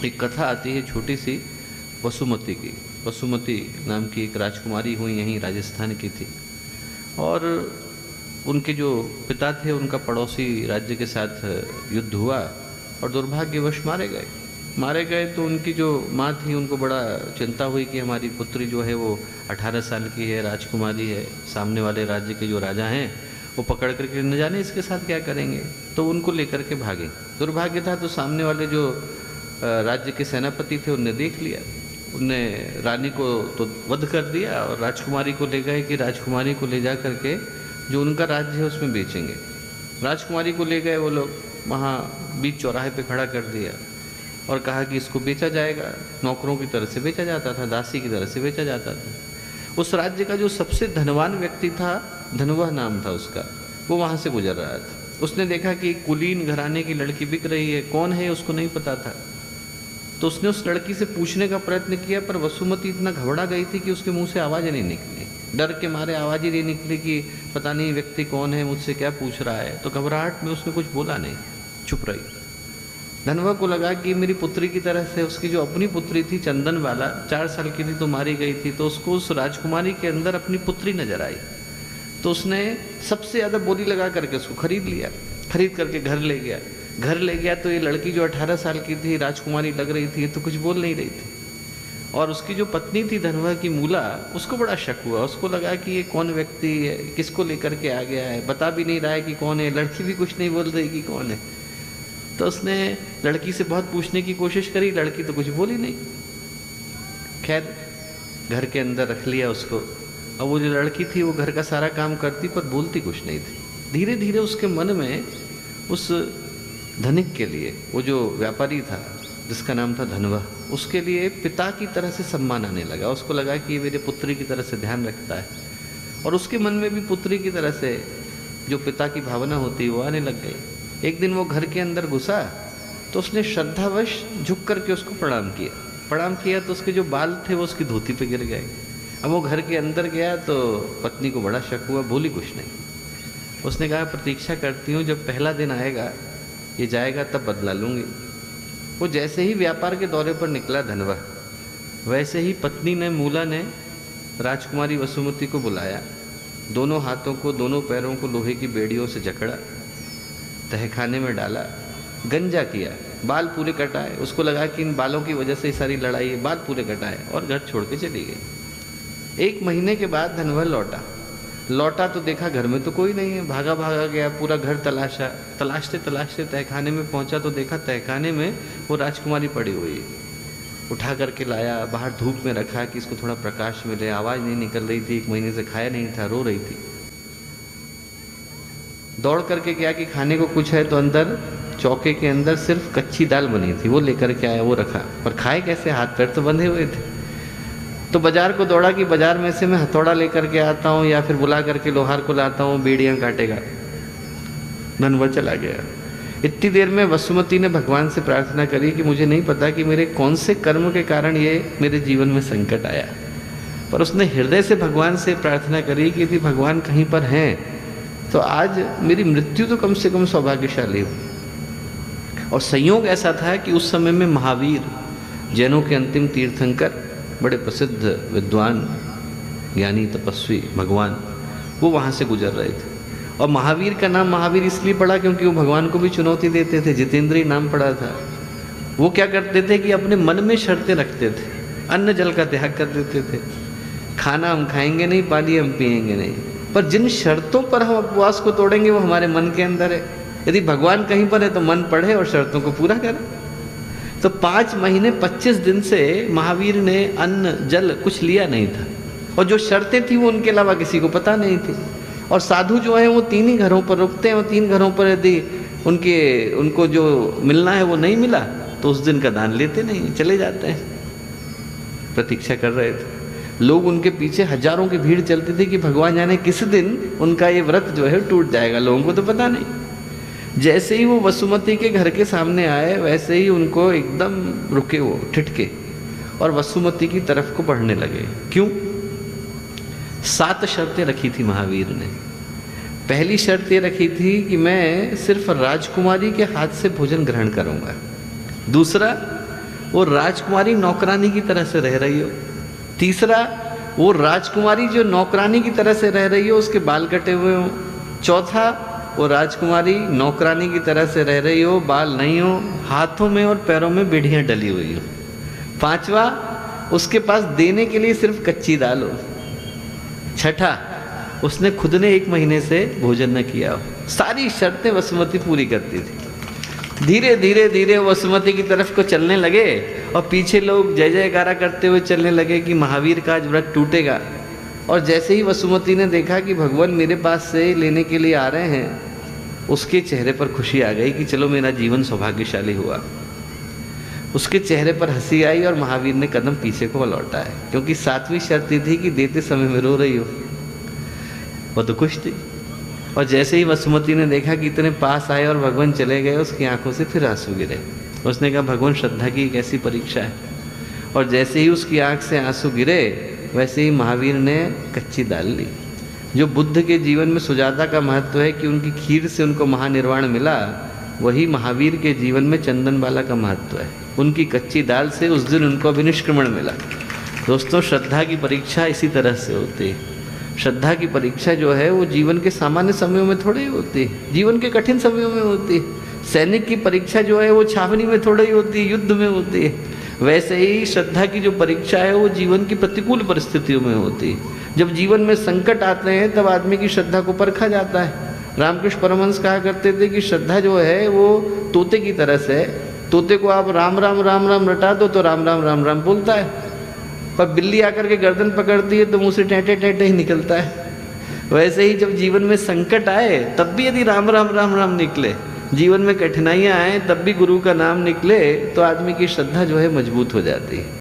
एक कथा आती है छोटी सी वसुमती की। वसुमती नाम की एक राजकुमारी हुई, यहीं राजस्थान की थी, और उनके जो पिता थे उनका पड़ोसी राज्य के साथ युद्ध हुआ और दुर्भाग्यवश मारे गए। तो उनकी जो माँ थी उनको बड़ा चिंता हुई कि हमारी पुत्री जो है वो 18 साल की है, राजकुमारी है, सामने वाले राज्य के जो राजा हैं वो पकड़ करके न जाने इसके साथ क्या करेंगे। तो उनको लेकर के भागे। दुर्भाग्य था तो सामने वाले जो राज्य के सेनापति थे उनने देख लिया, उनने रानी को तो वध कर दिया और राजकुमारी को ले गए कि राजकुमारी को ले जा करके जो उनका राज्य है उसमें बेचेंगे। राजकुमारी को ले गए वो लोग, वहाँ बीच चौराहे पे खड़ा कर दिया और कहा कि इसको बेचा जाएगा। नौकरों की तरह से बेचा जाता था, दासी की तरह से बेचा जाता था। उस राज्य का जो सबसे धनवान व्यक्ति था, धनवह नाम था उसका, वो वहाँ से गुजर रहा था। उसने देखा कि कुलीन घराने की लड़की बिक रही है, कौन है उसको नहीं पता था। तो उसने उस लड़की से पूछने का प्रयत्न किया, पर वसुमती इतना घबरा गई थी कि उसके मुंह से आवाज़ नहीं निकली। डर के मारे आवाज़ ही नहीं निकली कि पता नहीं व्यक्ति कौन है, मुझसे क्या पूछ रहा है। तो घबराहट में उसने कुछ बोला नहीं, चुप रही। धनवा को लगा कि मेरी पुत्री की तरह से, उसकी जो अपनी पुत्री थी चंदन वाला, 4 साल की थी तो मारी गई थी, तो उसको उस राजकुमारी के अंदर अपनी पुत्री नजर आई। तो उसने सबसे ज़्यादा बोली लगा करके उसको खरीद लिया। खरीद करके घर ले गया तो ये लड़की जो 18 साल की थी, राजकुमारी लग रही थी, तो कुछ बोल नहीं रही थी। और उसकी जो पत्नी थी धनवा की, मूला, उसको बड़ा शक हुआ। उसको लगा कि ये कौन व्यक्ति है, किसको लेकर के आ गया है, बता भी नहीं रहा है कि कौन है। लड़की भी कुछ नहीं बोल रही कि कौन है। तो उसने लड़की से बहुत पूछने की कोशिश करी, लड़की तो कुछ बोली नहीं। खैर घर के अंदर रख लिया उसको। और वो जो लड़की थी वो घर का सारा काम करती पर बोलती कुछ नहीं थी। धीरे धीरे उसके मन में उस धनिक के लिए, वो जो व्यापारी था जिसका नाम था धनवा, उसके लिए पिता की तरह से सम्मान आने लगा। उसको लगा कि ये मेरे पुत्री की तरह से ध्यान रखता है। और उसके मन में भी पुत्री की तरह से जो पिता की भावना होती है वो आने लग गई। एक दिन वो घर के अंदर घुसा तो उसने श्रद्धावश झुक करके उसको प्रणाम किया तो उसके जो बाल थे वो उसकी धोती पे गिर गए। अब वो घर के अंदर गया तो पत्नी को बड़ा शक हुआ, बोली कुछ नहीं। उसने कहा प्रतीक्षा करती हूँ, जब पहला दिन आएगा ये जाएगा तब बदला लूँगी। वो जैसे ही व्यापार के दौरे पर निकला धनवा, वैसे ही पत्नी ने, मूला ने राजकुमारी वसुमती को बुलाया। दोनों हाथों को, दोनों पैरों को लोहे की बेड़ियों से जकड़ा, तहखाने में डाला, गंजा किया, बाल पूरे कटाए। उसको लगा कि इन बालों की वजह से ही सारी लड़ाई है, बाल पूरे कटाए और घर छोड़ के चली गई। 1 महीने के बाद धनवा लौटा तो देखा घर में तो कोई नहीं है। भागा गया, पूरा घर तलाशते तहखाने में पहुंचा तो देखा तहखाने में वो राजकुमारी पड़ी हुई है। उठा करके लाया, बाहर धूप में रखा कि इसको थोड़ा प्रकाश मिले। आवाज़ नहीं निकल रही थी, 1 महीने से खाया नहीं था, रो रही थी। दौड़ करके क्या कि खाने को कुछ है, तो अंदर चौके के अंदर सिर्फ कच्ची दाल बनी थी, वो लेकर के आया, वो रखा। पर खाए कैसे, हाथ पैर तो बंधे हुए थे। तो बाजार को दौड़ा कि बाजार में से मैं हथौड़ा लेकर के आता हूँ या फिर बुला करके लोहार को लाता हूँ, बेड़ियाँ काटेगा। धनवा चला गया। इतनी देर में वसुमती ने भगवान से प्रार्थना करी कि मुझे नहीं पता कि मेरे कौन से कर्म के कारण ये मेरे जीवन में संकट आया, पर उसने हृदय से भगवान से प्रार्थना करी कि यदि भगवान कहीं पर हैं तो आज मेरी मृत्यु तो कम से कम सौभाग्यशाली हो। और संयोग ऐसा था कि उस समय में महावीर, जैनों के अंतिम तीर्थंकर, बड़े प्रसिद्ध विद्वान, ज्ञानी, तपस्वी भगवान, वो वहाँ से गुजर रहे थे। और महावीर का नाम महावीर इसलिए पड़ा क्योंकि वो भगवान को भी चुनौती देते थे, जितेंद्रीय नाम पड़ा था। वो क्या करते थे कि अपने मन में शर्तें रखते थे, अन्न जल का त्याग कर देते थे। खाना हम खाएंगे नहीं, पानी हम पिएंगे नहीं, पर जिन शर्तों पर हम उपवास को तोड़ेंगे वो हमारे मन के अंदर है। यदि भगवान कहीं पर है तो मन पढ़े और शर्तों को पूरा करे। तो 5 महीने 25 दिन से महावीर ने अन्न जल कुछ लिया नहीं था, और जो शर्तें थी वो उनके अलावा किसी को पता नहीं थी। और साधु जो है वो 3 ही घरों पर रुकते हैं, और 3 घरों पर यदि उनको जो मिलना है वो नहीं मिला तो उस दिन का दान लेते नहीं, चले जाते हैं। प्रतीक्षा कर रहे थे लोग, उनके पीछे हजारों की भीड़ चलती थी कि भगवान जाने किस दिन उनका ये व्रत जो है टूट जाएगा, लोगों को तो पता नहीं। जैसे ही वो वसुमती के घर के सामने आए वैसे ही उनको एकदम रुके, वो ठिठके और वसुमती की तरफ को बढ़ने लगे। क्यों? 7 शर्तें रखी थी महावीर ने। पहली शर्त ये रखी थी कि मैं सिर्फ राजकुमारी के हाथ से भोजन ग्रहण करूंगा। दूसरा, वो राजकुमारी नौकरानी की तरह से रह रही हो। तीसरा, वो राजकुमारी जो नौकरानी की तरह से रह रही हो उसके बाल कटे हुए हो। चौथा, वो राजकुमारी नौकरानी की तरह से रह रही हो, बाल नहीं हो, हाथों में और पैरों में बेड़ियाँ डली हुई हो। पांचवा, उसके पास देने के लिए सिर्फ कच्ची दाल हो। छठा, उसने खुद ने 1 महीने से भोजन न किया हो। सारी शर्तें वसुमती पूरी करती थी। धीरे धीरे धीरे वसुमती की तरफ को चलने लगे और पीछे लोग जय जयकारा करते हुए चलने लगे कि महावीर का आज व्रत टूटेगा। और जैसे ही वसुमती ने देखा कि भगवान मेरे पास से लेने के लिए आ रहे हैं, उसके चेहरे पर खुशी आ गई कि चलो मेरा जीवन सौभाग्यशाली हुआ। उसके चेहरे पर हंसी आई और महावीर ने कदम पीछे को लौटा है, क्योंकि 7वीं शर्त थी कि देते समय में रो रही हो। वो तो खुश थी। और जैसे ही वसुमती ने देखा कि इतने पास आए और भगवान चले गए, उसकी आंखों से फिर आंसू गिरे। उसने कहा भगवान, श्रद्धा की एक ऐसी परीक्षा है। और जैसे ही उसकी आंख से आंसू गिरे, वैसे ही महावीर ने कच्ची दाल ली। जो बुद्ध के जीवन में सुजाता का महत्व है कि उनकी खीर से उनको महानिर्वाण मिला, वही महावीर के जीवन में चंदनबाला का महत्व है। उनकी कच्ची दाल से उस दिन उनको अभिनिष्क्रमण मिला। दोस्तों, श्रद्धा की परीक्षा इसी तरह से होती है। श्रद्धा की परीक्षा जो है वो जीवन के सामान्य समयों में थोड़ी होती है, जीवन के कठिन समयों में होती है। सैनिक की परीक्षा जो है वो छावनी में थोड़ी होती है, युद्ध में होती है। वैसे ही श्रद्धा की जो परीक्षा है वो जीवन की प्रतिकूल परिस्थितियों में होती है। जब जीवन में संकट आते हैं तब आदमी की श्रद्धा को परखा जाता है। रामकृष्ण परमहंस कहा करते थे कि श्रद्धा जो है वो तोते की तरह से है। तोते को आप राम राम राम राम रटा दो तो राम राम राम राम बोलता है, पर बिल्ली आकर के गर्दन पकड़ती है तो मुँह से टेंटे टेंटे ही निकलता है। वैसे ही जब जीवन में संकट आए तब भी यदि राम राम राम राम निकले, जीवन में कठिनाइयाँ आए तब भी गुरु का नाम निकले, तो आदमी की श्रद्धा जो है मजबूत हो जाती है।